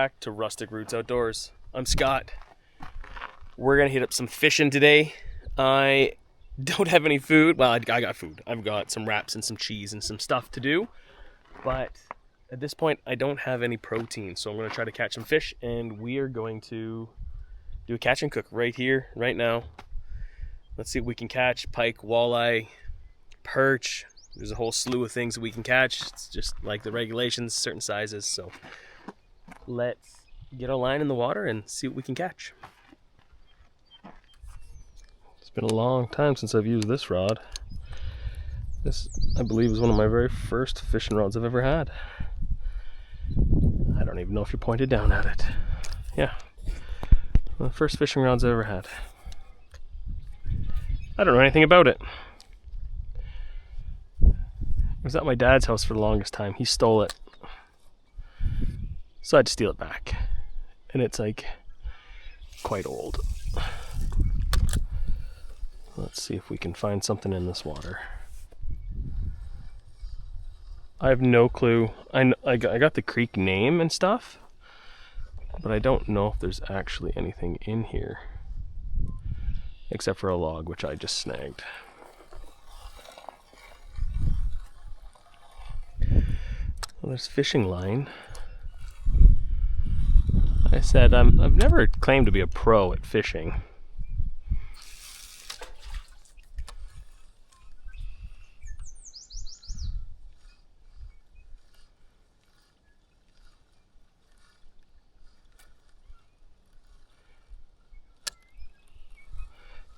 back to Rustic Roots Outdoors. I'm Scott. We're gonna hit up some fishing today. I don't have any food. Well, I got food. I've got some wraps and some cheese and some stuff to do. But at this point, I don't have any protein. So I'm gonna try to catch some fish, and we are going to do a catch and cook right here, right now. Let's see what we can catch. Pike, walleye, perch. There's a whole slew of things that we can catch. It's just like the regulations, certain sizes. So let's get a line in the water and see what we can catch. It's been a long time since I've used this rod. This, I believe, is one of my very first fishing rods I've ever had. I don't even know if you're pointed down at it. Yeah, one of the first fishing rods I ever had. I don't know anything about it. It was at my dad's house for the longest time. He stole it. So I had to steal it back. And it's like quite old. Let's see if we can find something in this water. I have no clue. I got the creek name and stuff, but I don't know if there's actually anything in here. Except for a log, which I just snagged. Well, there's fishing line. Like I said, I've never claimed to be a pro at fishing.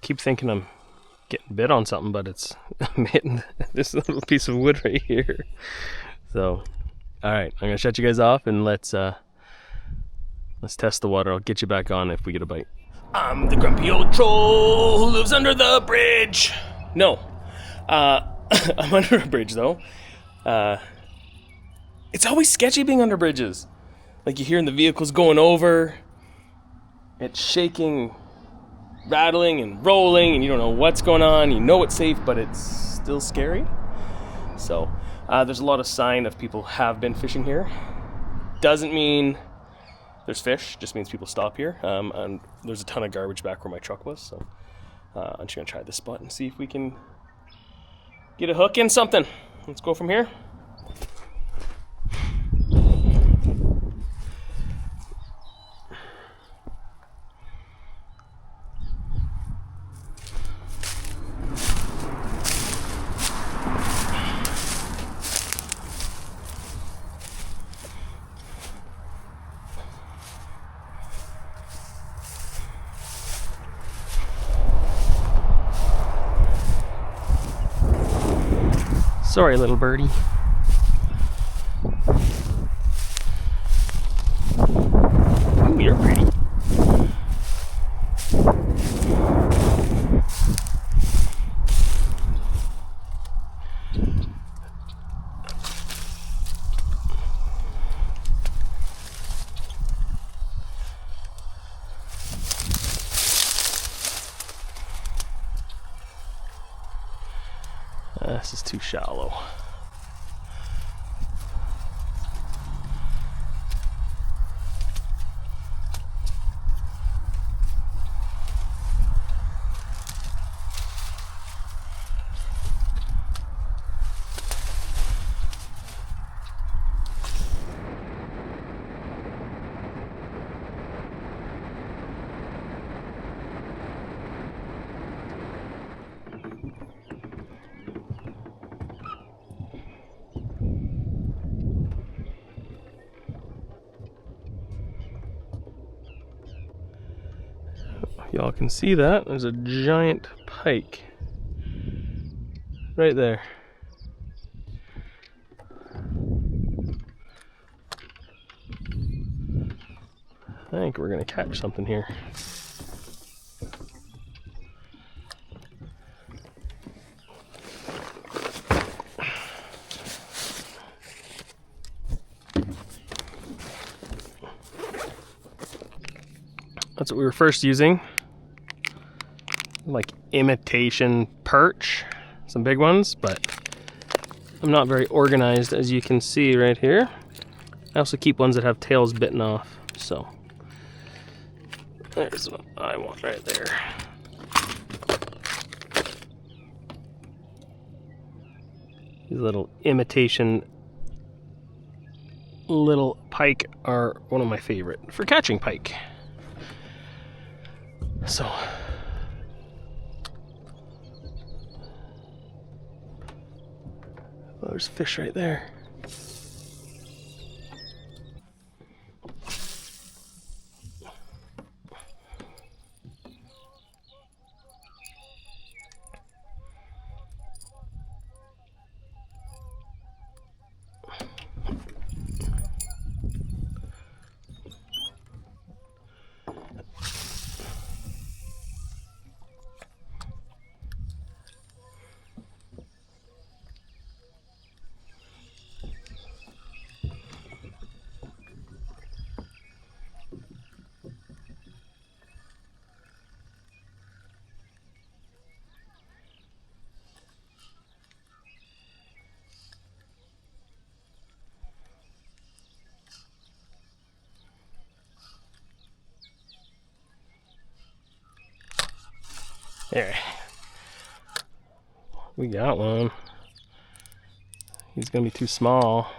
Keep thinking I'm getting bit on something, but I'm hitting this little piece of wood right here. So, all right, I'm gonna shut you guys off and let's test the water. I'll get you back on if we get a bite. I'm the grumpy old troll who lives under the bridge. No, I'm under a bridge though. It's always sketchy being under bridges. Like you're hearing the vehicles going over. It's shaking, rattling and rolling, and you don't know what's going on. You know it's safe, but it's still scary. So there's a lot of sign of people have been fishing here. Doesn't mean there's fish, just means people stop here. And there's a ton of garbage back where my truck was, so I'm just gonna try this spot and see if we can get a hook in something. Let's go from here. Sorry, little birdie. Ooh, you're pretty. This is too shallow. Y'all can see that. There's a giant pike right there. I think we're gonna catch something here. That's what we were first using. Like imitation perch, some big ones, but I'm not very organized, as you can see right here. I also keep ones that have tails bitten off. So there's what I want right there. These little imitation little pike are one of my favorite for catching pike. So there's fish right there. There. We got one. He's gonna be too small.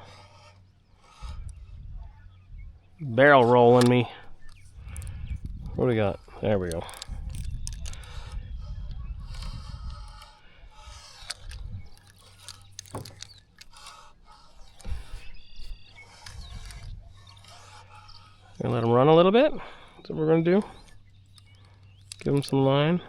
Barrel rolling me. What do we got? There we go. Gonna let him run a little bit. That's what we're gonna do. Give him some line.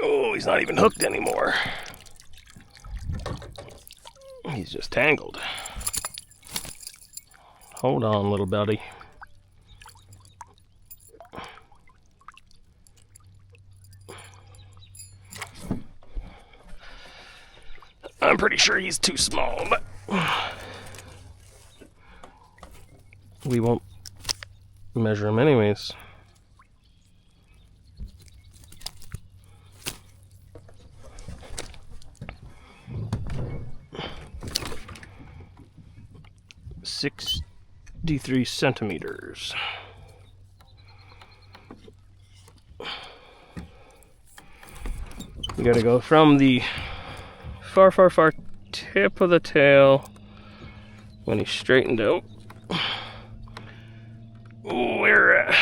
Oh, he's not even hooked anymore. He's just tangled. Hold on, little buddy. I'm pretty sure he's too small, but we won't measure him anyways. $63 centimeters. You gotta go from the far, far, far tip of the tail when he's straightened out. We're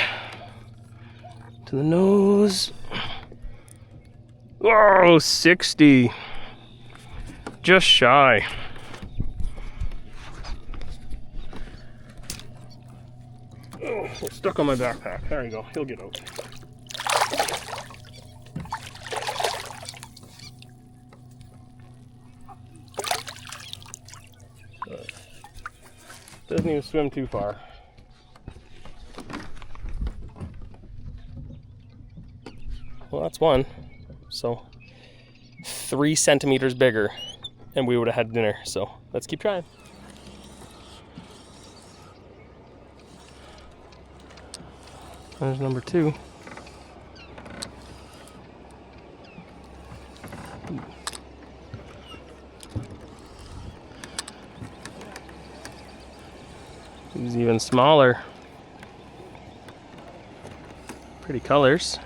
to the nose. Oh, 60. Just shy. Oh, it's stuck on my backpack. There you go. He'll get out. Doesn't even swim too far. Well, that's one. So 3 centimeters bigger, and we would have had dinner. So let's keep trying. There's number 2. He's even smaller. Pretty colors.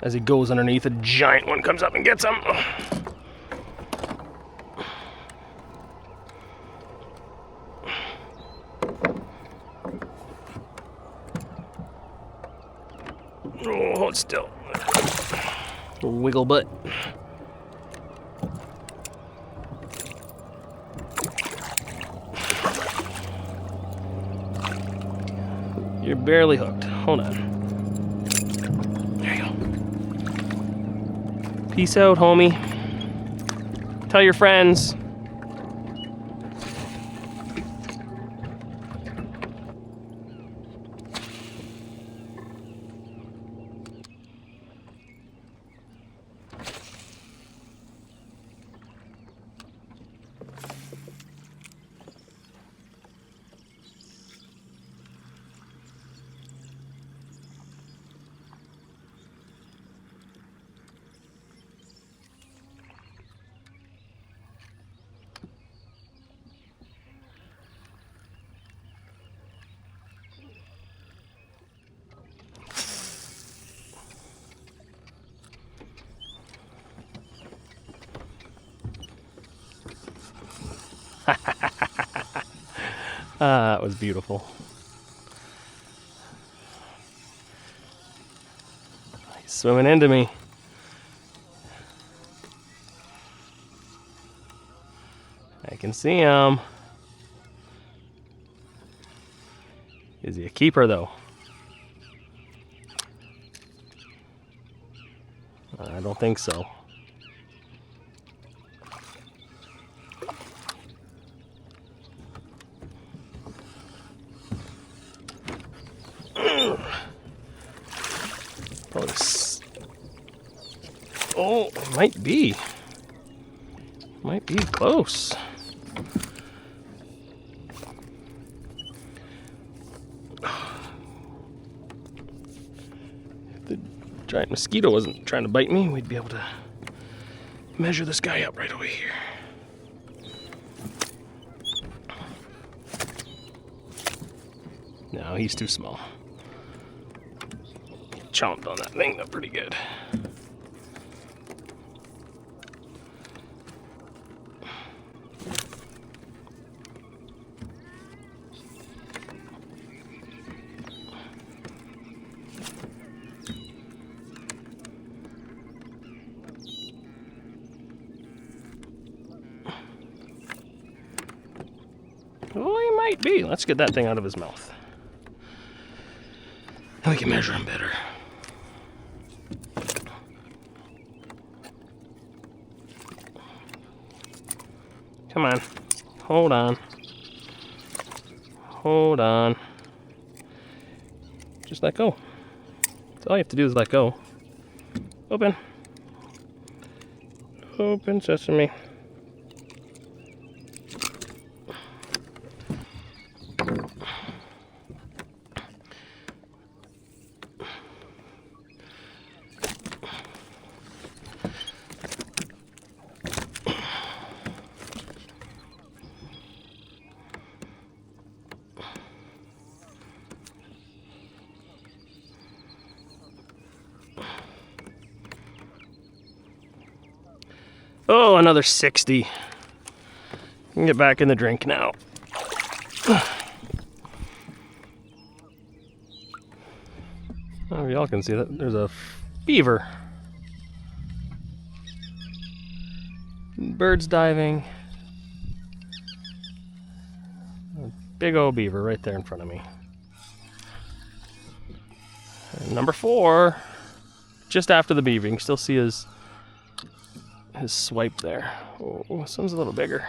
As he goes underneath, a giant one comes up and gets him. Oh, hold still. Wiggle butt. You're barely hooked. Hold on. There you go. Peace out, homie. Tell your friends. Ah, that was beautiful. He's swimming into me. I can see him. Is he a keeper though? I don't think so. Oh, it might be. Might be close. If the giant mosquito wasn't trying to bite me, we'd be able to measure this guy up right over here. No, he's too small. He chomped on that thing though pretty good. Well, he might be. Let's get that thing out of his mouth. And we can measure him better. Come on. Hold on. Hold on. Just let go. That's all you have to do is let go. Open. Open sesame. Oh, another 60. You can get back in the drink now. Oh, y'all can see that. There's a beaver. Birds diving. A big old beaver right there in front of me. And number 4, just after the beaver. You can still see his swipe there. Oh, this one's a little bigger,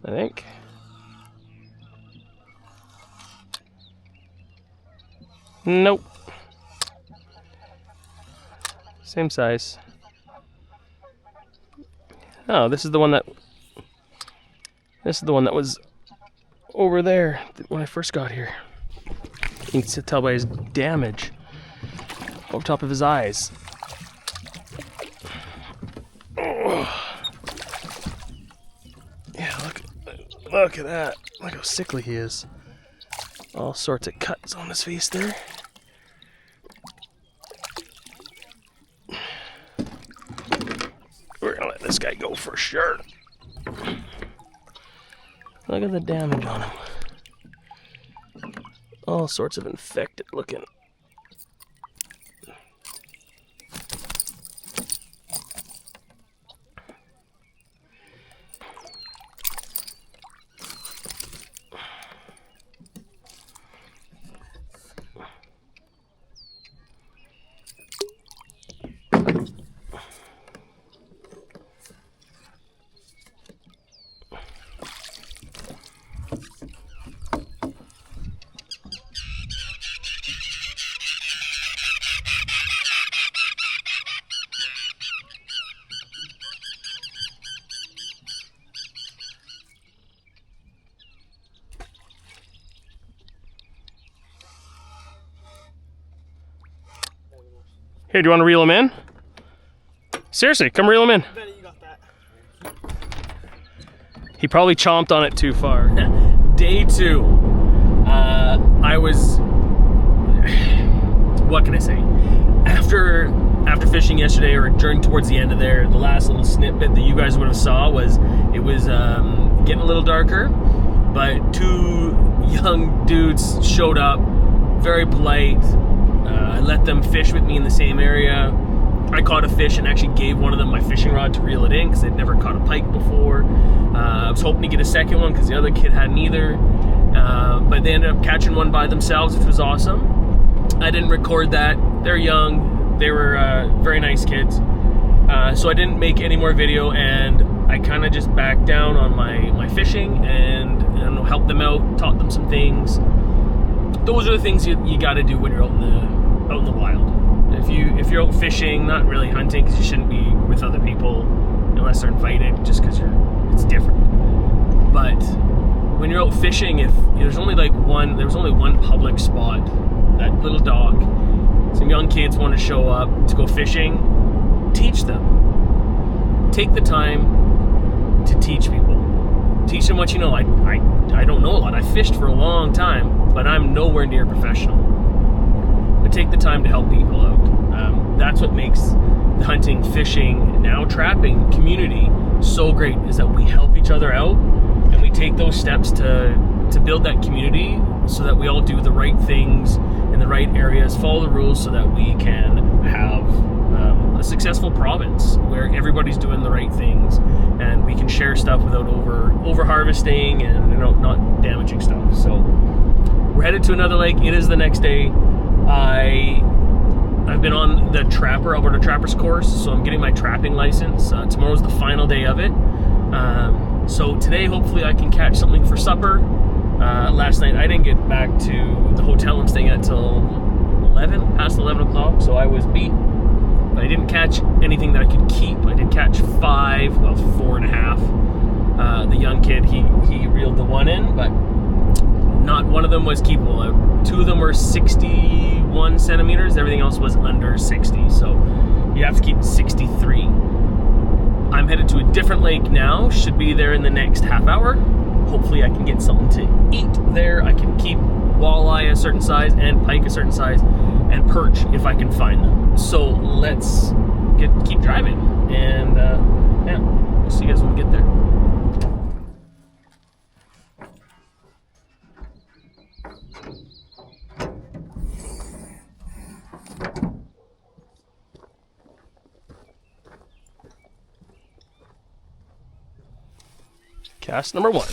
I think. Nope. Same size. Oh, this is the one that was over there when I first got here. You can tell by his damage over top of his eyes. Yeah, look at that. Look how sickly he is. All sorts of cuts on his face there. We're gonna let this guy go for sure. Look at the damage on him. All sorts of infected looking. Here, do you want to reel him in? Seriously, come reel him in. I bet you got that. He probably chomped on it too far. Day 2. I was... What can I say? After fishing yesterday, or towards the end of there, the last little snippet that you guys would have saw was, it was getting a little darker. but two young dudes showed up, very polite. I let them fish with me in the same area. I caught a fish and actually gave one of them my fishing rod to reel it in because they'd never caught a pike before. I was hoping to get a second one because the other kid hadn't either. But they ended up catching one by themselves, which was awesome. I didn't record that. They're young. They were very nice kids. So I didn't make any more video, and I kind of just backed down on my fishing and helped them out, taught them some things. Those are the things you got to do when you're out in the wild. If you're out fishing, not really hunting, because you shouldn't be with other people unless they're invited, just because it's different. But when you're out fishing, if there's only one public spot, that little dock, some young kids want to show up to go fishing, teach them. Take the time to teach people. Teach them what you know. I don't know a lot. I fished for a long time, but I'm nowhere near professional. But take the time to help people out. That's what makes the hunting, fishing, now trapping community so great, is that we help each other out, and we take those steps to build that community so that we all do the right things in the right areas, follow the rules, so that we can have a successful province where everybody's doing the right things and we can share stuff without over harvesting and not damaging stuff. So we're headed to another lake. It is the next day. I've been on the Alberta Trapper's course, so I'm getting my trapping license. Tomorrow's the final day of it. So today, hopefully, I can catch something for supper. Last night, I didn't get back to the hotel I'm staying at till past 11 o'clock, so I was beat. But I didn't catch anything that I could keep. I did catch 4.5. The young kid, he reeled the one in, but not one of them was keepable. Two of them were 61 centimeters. Everything else was under 60. So you have to keep 63. I'm headed to a different lake now. Should be there in the next half hour. Hopefully I can get something to eat there. I can keep walleye a certain size and pike a certain size and perch if I can find them. So let's keep driving. And yeah, we'll see you guys when we get there. Cast number 1.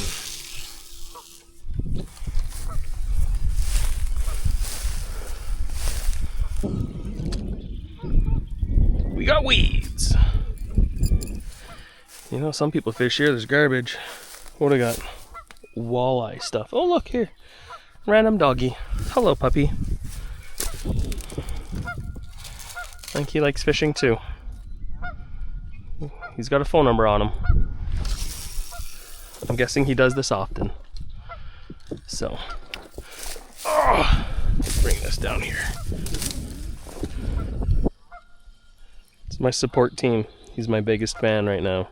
We got weeds. You know, some people fish here, there's garbage. What do we got? Walleye stuff. Oh, look here. Random doggy. Hello, puppy. I think he likes fishing too. He's got a phone number on him. I'm guessing he does this often. So, let's bring this down here. It's my support team. He's my biggest fan right now.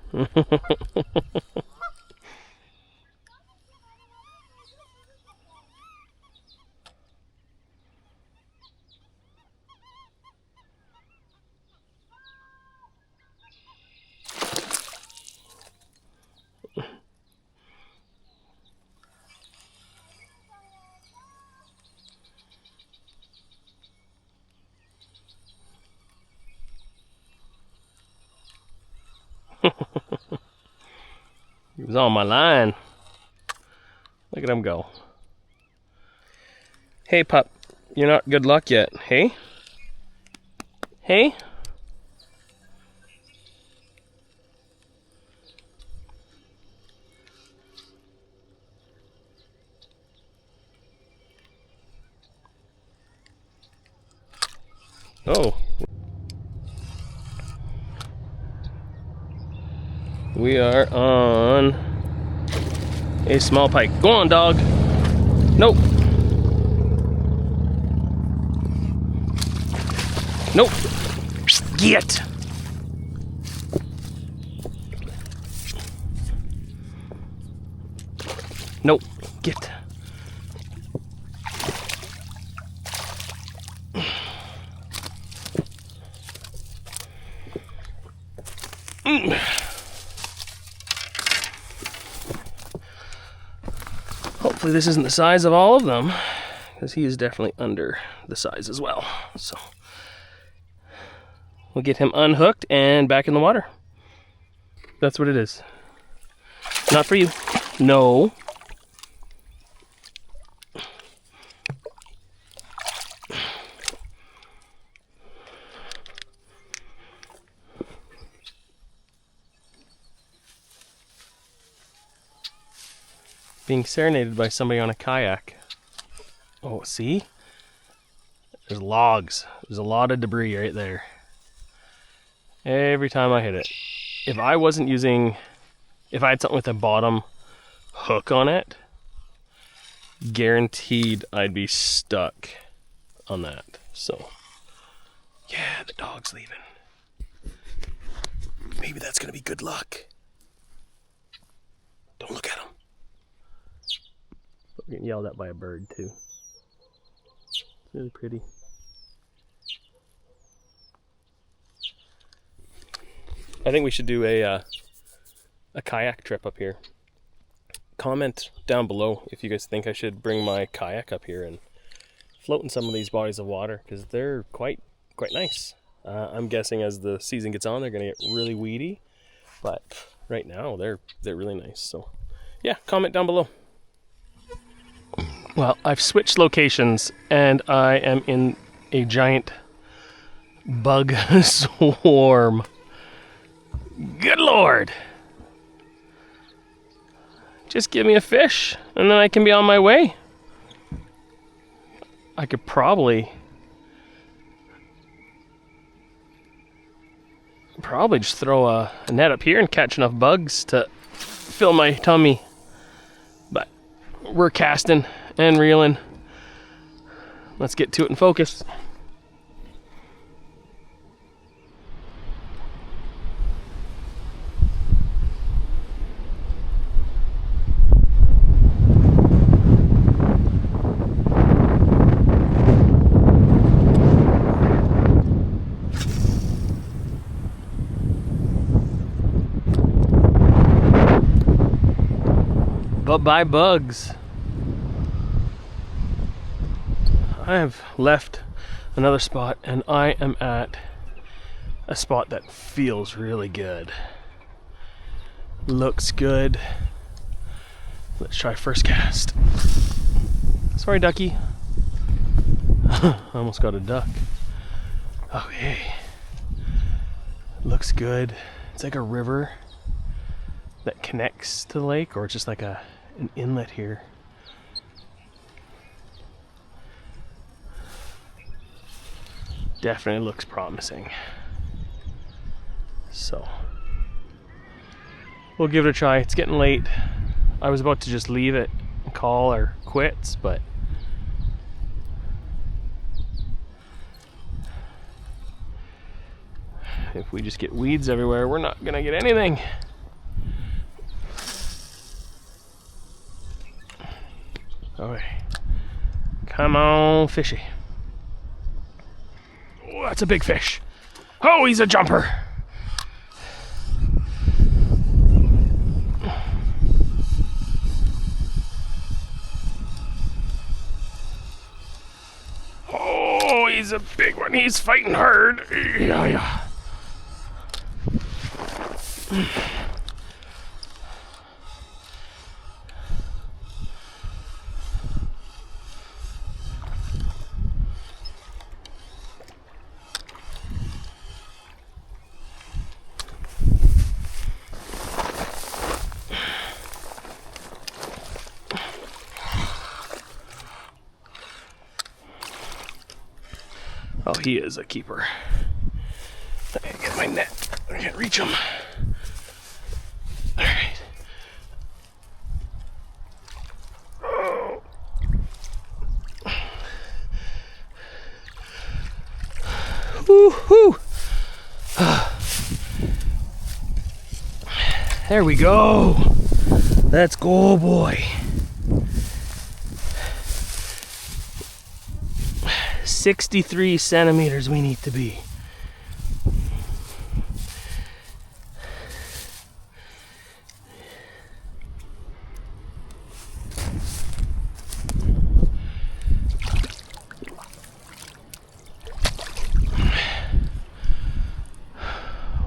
He was on my line. Look at him go. Hey, pup. You're not good luck yet. Hey? Hey? Oh. We are on a small pike. Go on, dog. Nope. Nope. Get. Nope. Get. Hopefully this isn't the size of all of them, because he is definitely under the size as well. So we'll get him unhooked and back in the water. That's what it is. Not for you. No. Being serenaded by somebody on a kayak. Oh, see? There's logs. There's a lot of debris right there. Every time I hit it. If I had something with a bottom hook on it, guaranteed I'd be stuck on that. So, yeah, the dog's leaving. Maybe that's gonna be good luck. Don't look at him. We're getting yelled at by a bird too. It's really pretty. I think we should do a kayak trip up here. Comment down below if you guys think I should bring my kayak up here and float in some of these bodies of water, because they're quite nice. I'm guessing as the season gets on, they're gonna get really weedy, but right now they're really nice. So yeah, comment down below. Well, I've switched locations and I am in a giant bug swarm. Good Lord! Just give me a fish and then I can be on my way. I could probably just throw a net up here and catch enough bugs to fill my tummy. But we're casting and reeling. Let's get to it and focus. Bye bugs. I have left another spot and I am at a spot that feels really good. Looks good. Let's try first cast. Sorry, ducky. I almost got a duck. Okay. Looks good. It's like a river that connects to the lake, or it's just like an inlet here. Definitely looks promising. So we'll give it a try. It's getting late. I was about to just leave it and call or quits, but if we just get weeds everywhere, we're not gonna get anything. Okay. Come on, fishy. Oh, that's a big fish. Oh, he's a jumper. Oh, he's a big one. He's fighting hard. Yeah. Oh, he is a keeper. I gotta get my net. I can't reach him. Alright. Oh. Woo-hoo! There we go. Let's go, boy. 63 centimeters we need to be.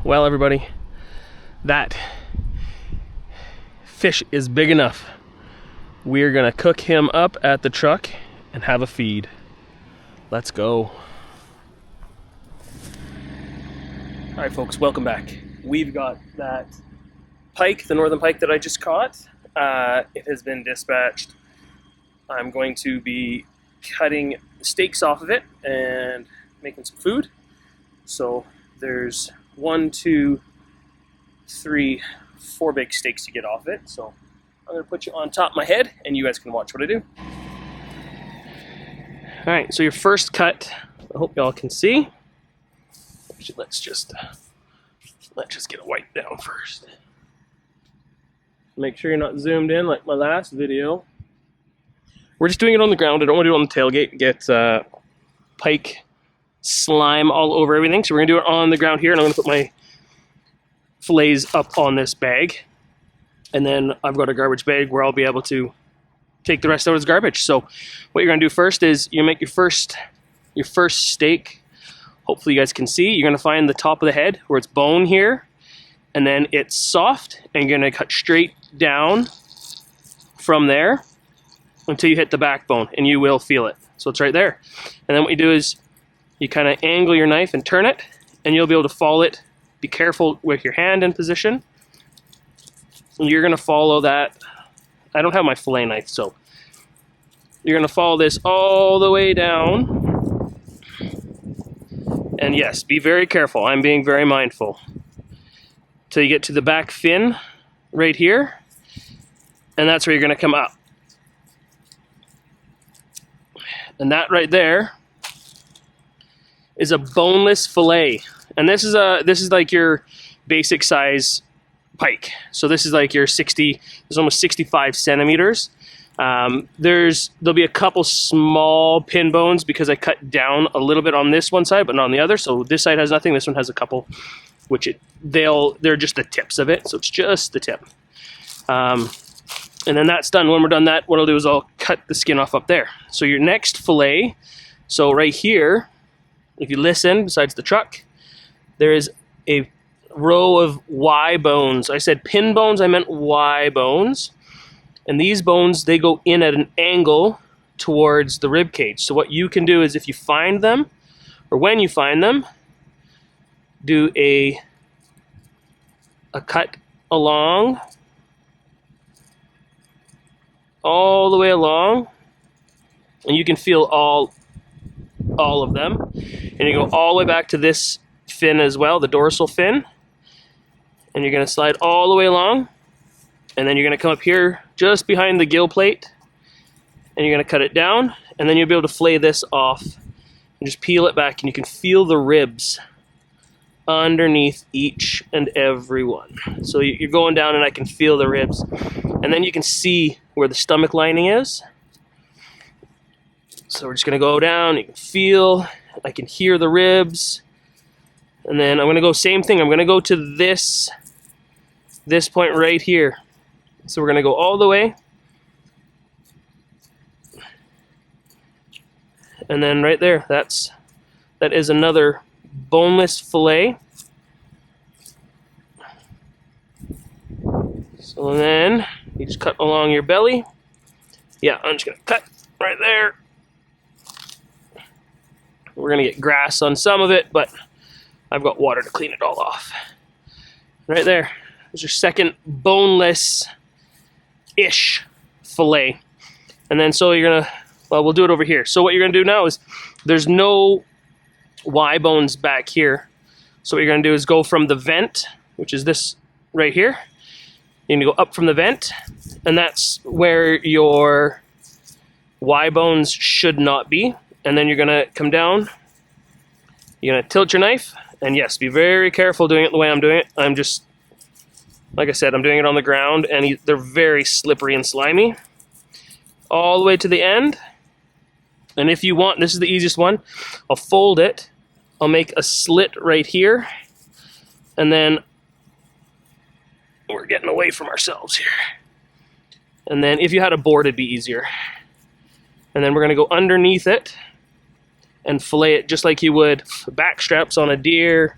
Well, everybody, that fish is big enough. We're gonna cook him up at the truck and have a feed. Let's go. All right, folks, welcome back. We've got that pike, the northern pike that I just caught. It has been dispatched. I'm going to be cutting steaks off of it and making some food. So there's 1, 2, 3, 4 big steaks to get off it. So I'm going to put you on top of my head and you guys can watch what I do. All right, so your first cut, I hope y'all can see. Actually, let's just get a wipe down first. Make sure you're not zoomed in like my last video. We're just doing it on the ground. I don't want to do it on the tailgate. Get pike slime all over everything. So we're going to do it on the ground here, and I'm going to put my fillets up on this bag. And then I've got a garbage bag where I'll be able to take the rest out as garbage. So what you're going to do first is you make your first steak. Hopefully you guys can see. You're going to find the top of the head where it's bone here, and then it's soft, and you're going to cut straight down from there until you hit the backbone, and you will feel it. So it's right there. And then what you do is you kind of angle your knife and turn it, and you'll be able to follow it. Be careful with your hand in position. And you're going to follow that. I don't have my fillet knife, so you're going to follow this all the way down. And yes, be very careful. I'm being very mindful. Till you get to the back fin right here, and that's where you're going to come up. And that right there is a boneless fillet. And this is like your basic size pike. So this is like your 60, it's almost 65 centimeters. There'll be a couple small pin bones because I cut down a little bit on this one side, but not on the other. So this side has nothing. This one has a couple, which they're just the tips of it. So it's just the tip. And then that's done. When we're done that, what I'll do is I'll cut the skin off up there. So your next fillet, so right here, if you listen, besides the truck, there is a row of Y bones. I said pin bones, I meant Y bones. And these bones, they go in at an angle towards the rib cage. So what you can do is if you find them, or when you find them, do a cut along, all the way along, and you can feel all of them. And you go all the way back to this fin as well, the dorsal fin, and you're going to slide all the way along, and then you're going to come up here just behind the gill plate, and you're going to cut it down, and then you'll be able to fillet this off and just peel it back, and you can feel the ribs underneath each and every one. So you're going down and I can feel the ribs, and then you can see where the stomach lining is. So we're just going to go down, you can feel, I can hear the ribs, and then I'm going to go same thing. I'm going to go to this point right here. So we're going to go all the way, and then right there, that is another boneless fillet. So then you just cut along your belly. Yeah, I'm just going to cut right there. We're going to get grass on some of it, but I've got water to clean it all off. Right there is your second boneless-ish fillet. And then so you're going to, well, we'll do it over here. So what you're going to do now is there's no Y bones back here. So what you're going to do is go from the vent, which is this right here. You're going to go up from the vent, and that's where your Y bones should not be. And then you're going to come down, you're going to tilt your knife, and yes, be very careful doing it the way I'm doing it. I'm just, like I said, I'm doing it on the ground, and they're very slippery and slimy. All the way to the end. And if you want, this is the easiest one, I'll fold it, I'll make a slit right here, and then we're getting away from ourselves here. And then if you had a board, it'd be easier. And then we're going to go underneath it and fillet it just like you would back straps on a deer,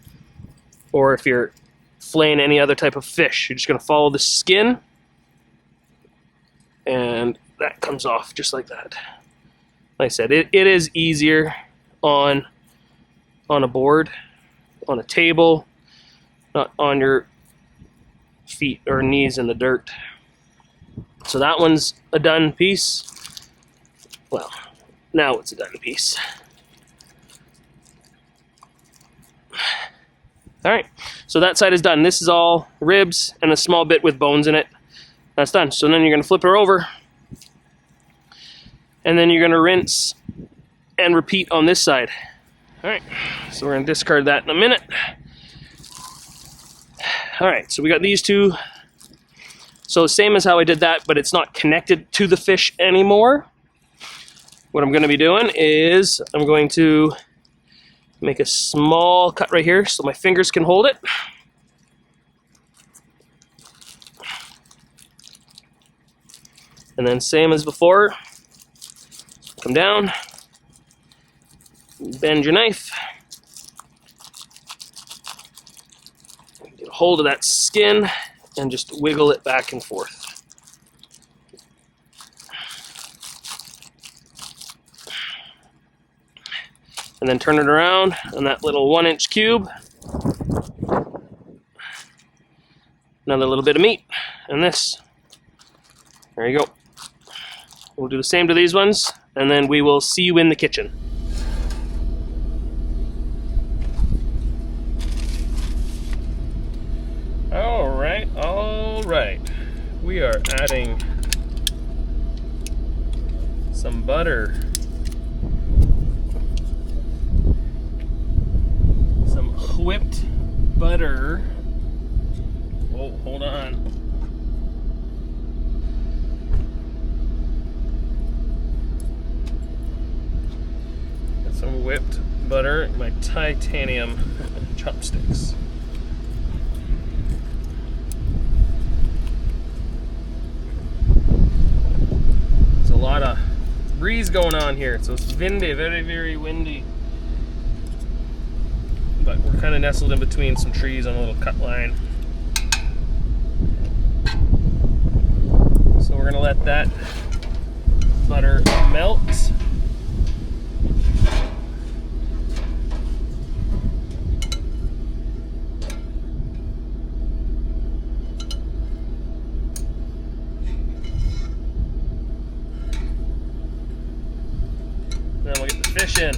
or if you're filleting any other type of fish. You're just going to follow the skin, and that comes off just like that. Like I said, it is easier on a board, on a table, not on your feet or knees in the dirt. So that one's a done piece. Well, now it's a done piece. All right, so that side is done. This is all ribs and a small bit with bones in it. That's done. So then you're gonna flip her over, and then you're gonna rinse and repeat on this side. All right, so we're gonna discard that in a minute. All right, so we got these two. So same as how I did that, but it's not connected to the fish anymore. What I'm gonna be doing is I'm going to make a small cut right here so my fingers can hold it. And then same as before, come down, bend your knife, get a hold of that skin and just wiggle it back and forth. And then turn it around on that little 1-inch cube. Another little bit of meat, and this. There you go. We'll do the same to these ones, and then we will see you in the kitchen. All right. We are adding some butter. Some whipped butter. Oh, hold on. Got some whipped butter, my titanium chopsticks. There's a lot of breeze going on here, so it's windy, very, very windy. But we're kind of nestled in between some trees on a little cut line. So we're gonna let that butter melt. Then we'll get the fish in.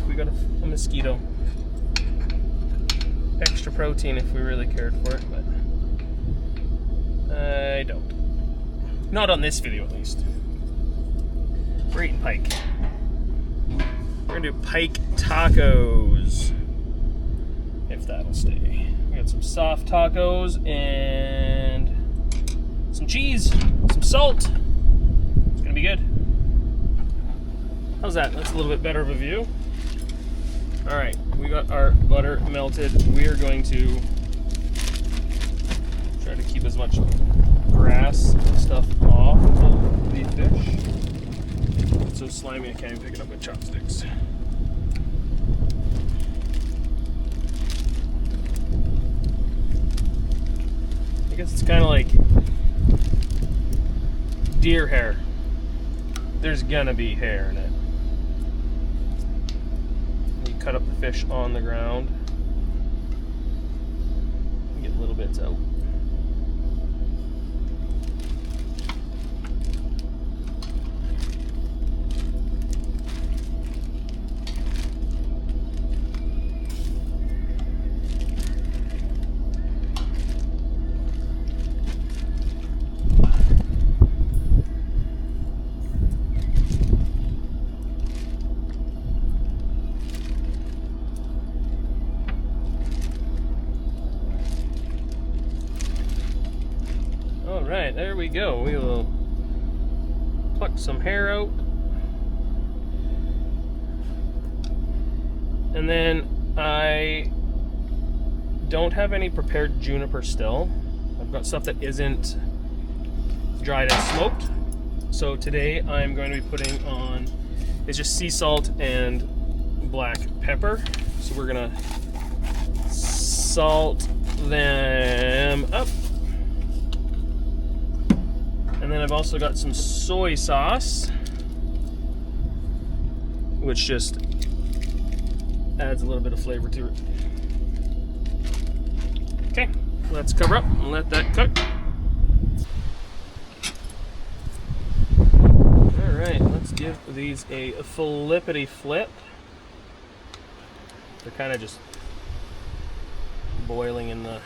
We got a mosquito. Extra protein if we really cared for it, but I don't. Not on this video, at least. We're eating pike. We're gonna do pike tacos, if that'll stay. We got some soft tacos and some cheese, some salt. It's gonna be good. How's that? That's a little bit better of a view. All right, we got our butter melted. We are going to try to keep as much grass stuff off of the fish. It's so slimy I can't even pick it up with chopsticks. I guess it's kind of like deer hair. There's gonna be hair in it. Cut up the fish on the ground and get little bits out. Alright, there we go. We will pluck some hair out. And then I don't have any prepared juniper still. I've got stuff that isn't dried and smoked. So today I'm going to be putting on, it's just sea salt and black pepper. So we're gonna salt them up. And then I've also got some soy sauce, which just adds a little bit of flavor to it. Okay, let's cover up and let that cook. Alright, let's give these a flippity flip. They're kind of just boiling in the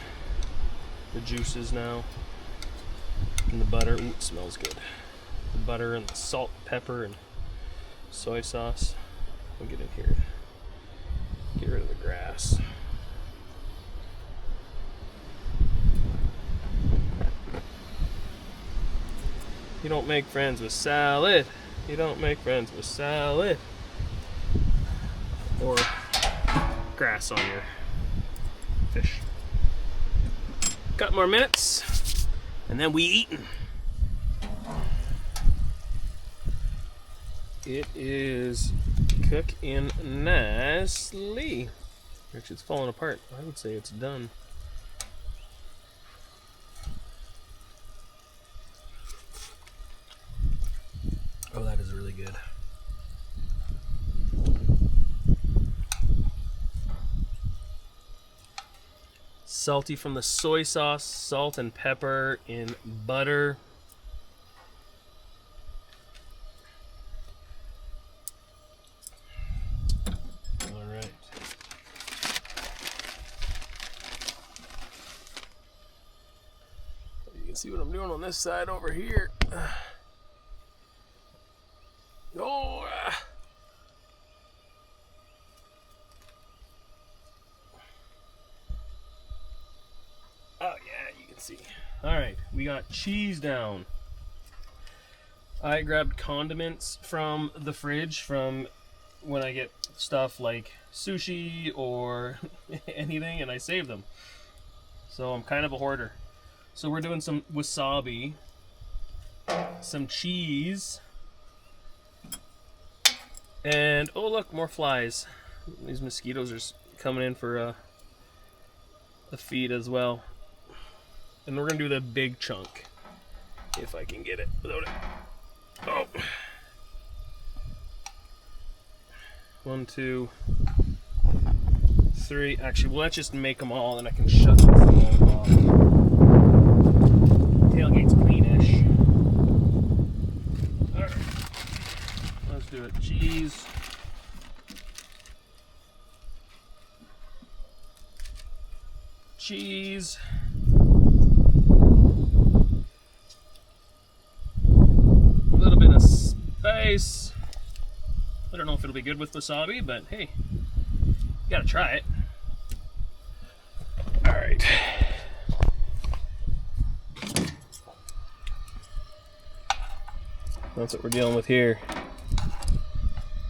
juices now. And the butter, ooh, it smells good. The butter and the salt, pepper, and soy sauce. I'll get in here. Get rid of the grass. You don't make friends with salad. You don't make friends with salad. Or grass on your fish. Couple more minutes, and then we eatin'. It is cooking nicely. Actually, it's falling apart. I would say it's done. Oh, that is really good. Salty from the soy sauce, salt and pepper in butter. All right. You can see what I'm doing on this side over here. Oh, oh yeah, you can see. All right, we got cheese down. I grabbed condiments from the fridge from when I get stuff like sushi or anything, and I save them. So I'm kind of a hoarder. So we're doing some wasabi, some cheese, and oh look, more flies. These mosquitoes are coming in for a feed as well. And we're gonna do the big chunk, if I can get it without it. Oh. 1, 2, 3. Actually, well, let's just make them all, and I can shut this all off. Tailgate's cleanish. All right, let's do it. Cheese. Cheese. A little bit of spice. I don't know if it'll be good with wasabi, but hey, you gotta try it. All right. That's what we're dealing with here.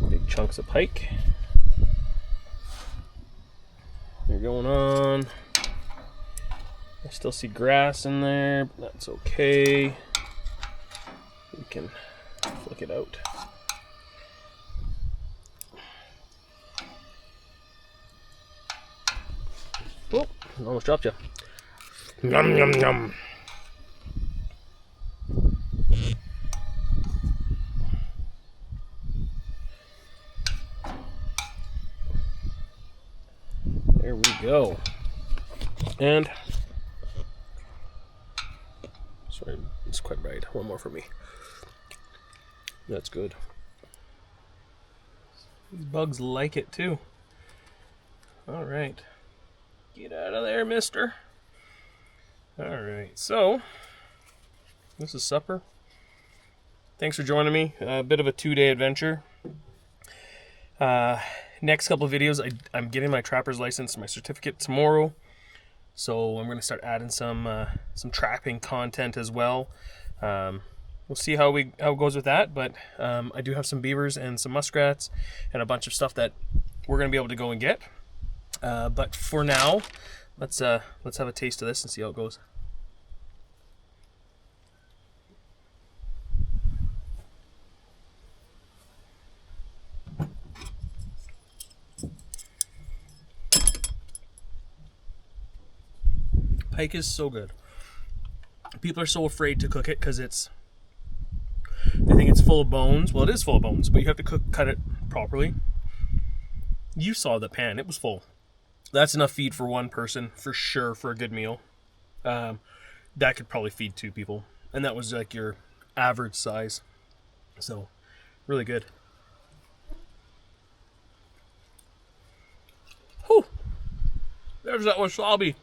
Big chunks of pike. They're going on. I still see grass in there, but that's okay. We can flick it out. Oh, almost dropped you. Yum, yum, yum. There we go. And, sorry, it's quite bright. One more for me. That's good. These bugs like it too. All right. Get out of there, mister. All right, so this is supper. Thanks for joining me. A bit of a 2-day adventure. Next couple of videos, I'm getting my trapper's license, my certificate tomorrow. So I'm going to start adding some trapping content as well. We'll see how it goes with that. But I do have some beavers and some muskrats and a bunch of stuff that we're going to be able to go and get. But for now, let's have a taste of this and see how it goes. Pike is so good. People are so afraid to cook it because they think it's full of bones. Well, it is full of bones, but you have to cut it properly. You saw the pan. It was full. That's enough feed for one person, for sure, for a good meal. That could probably feed 2 people. And that was like your average size. So, really good. Whew. There's that wasabi.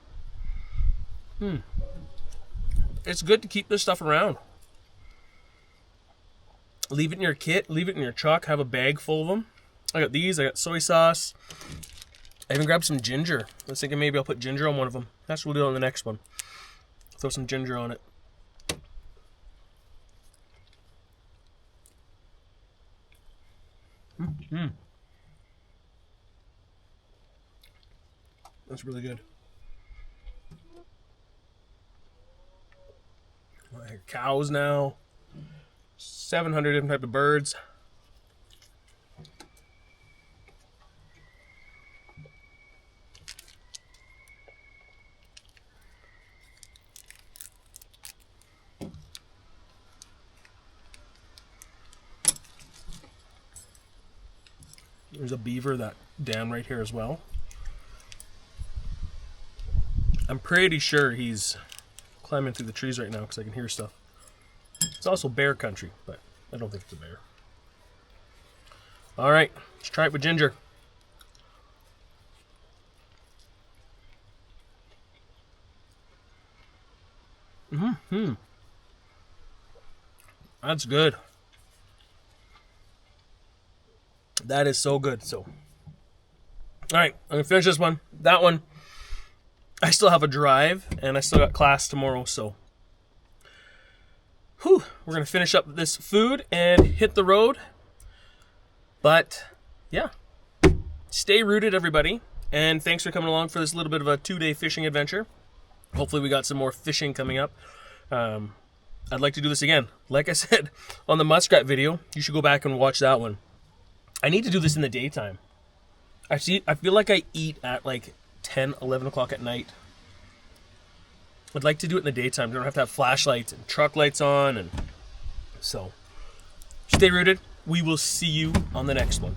It's good to keep this stuff around. Leave it in your kit, leave it in your truck, have a bag full of them. I got these, I got soy sauce. I even grabbed some ginger. I was thinking maybe I'll put ginger on one of them. That's what we'll do on the next one. Throw some ginger on it. That's really good. I hear cows now. 700 different types of birds. There's a beaver that down right here as well. I'm pretty sure he's climbing through the trees right now because I can hear stuff. It's also bear country, but I don't think it's a bear. All right, let's try it with ginger. That's good. That is so good. So, all right, I'm gonna finish this one. That one, I still have a drive, and I still got class tomorrow, so we're gonna finish up this food and hit the road. But yeah, stay rooted, everybody, and thanks for coming along for this little bit of a 2-day fishing adventure. Hopefully we got some more fishing coming up. I'd like to do this again. Like I said on the muskrat video, you should go back and watch that one. I need to do this in the daytime. I feel like I eat at like 10, 11 o'clock at night. I'd like to do it in the daytime. You don't have to have flashlights and truck lights on. And so, stay rooted. We will see you on the next one.